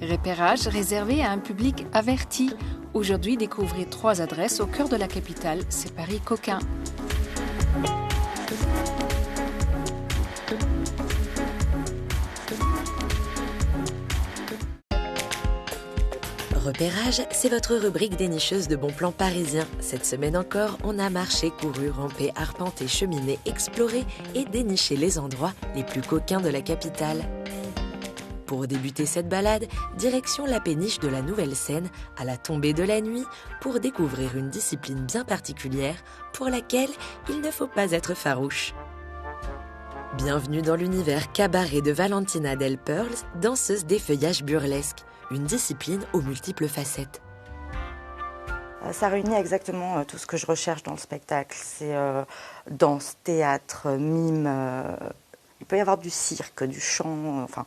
Repérage réservé à un public averti. Aujourd'hui, découvrez 3 adresses au cœur de la capitale, c'est Paris Coquin. Repérage, c'est votre rubrique dénicheuse de bons plans parisiens. Cette semaine encore, on a marché, couru, rampé, arpenté, cheminé, exploré et déniché les endroits les plus coquins de la capitale. Pour débuter cette balade, direction la péniche de la Nouvelle Seine à la tombée de la nuit pour découvrir une discipline bien particulière pour laquelle il ne faut pas être farouche. Bienvenue dans l'univers cabaret de Valentina Del Pearls, danseuse d'effeuillage burlesque, une discipline aux multiples facettes. Ça réunit exactement tout ce que je recherche dans le spectacle. C'est danse, théâtre, mime. Il peut y avoir du cirque, du chant. Enfin,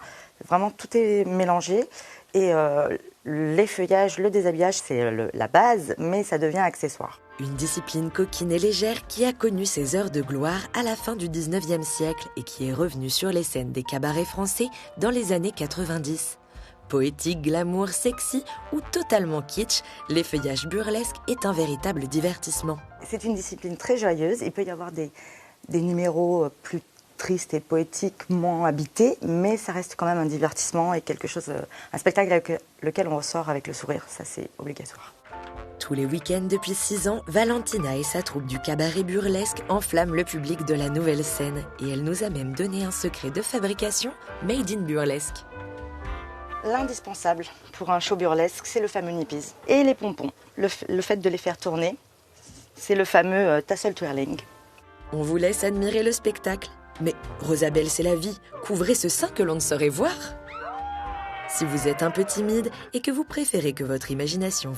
vraiment tout est mélangé. Et l'effeuillage, le déshabillage, c'est la base, mais ça devient accessoire. Une discipline coquine et légère qui a connu ses heures de gloire à la fin du 19e siècle et qui est revenue sur les scènes des cabarets français dans les années 90. Poétique, glamour, sexy ou totalement kitsch, l'effeuillage burlesque est un véritable divertissement. C'est une discipline très joyeuse. Il peut y avoir des numéros plus tristes et poétiquement habités, mais ça reste quand même un divertissement et quelque chose, un spectacle avec lequel on ressort avec le sourire. Ça, c'est obligatoire. Tous les week-ends depuis 6 ans, Valentina et sa troupe du cabaret burlesque enflamment le public de la Nouvelle Seine. Et elle nous a même donné un secret de fabrication made in burlesque. L'indispensable pour un show burlesque, c'est le fameux nippies. Et les pompons. Le fait de les faire tourner, c'est le fameux tassel twirling. On vous laisse admirer le spectacle. Mais Rosabelle, c'est la vie. Couvrez ce sein que l'on ne saurait voir. Si vous êtes un peu timide et que vous préférez que votre imagination vous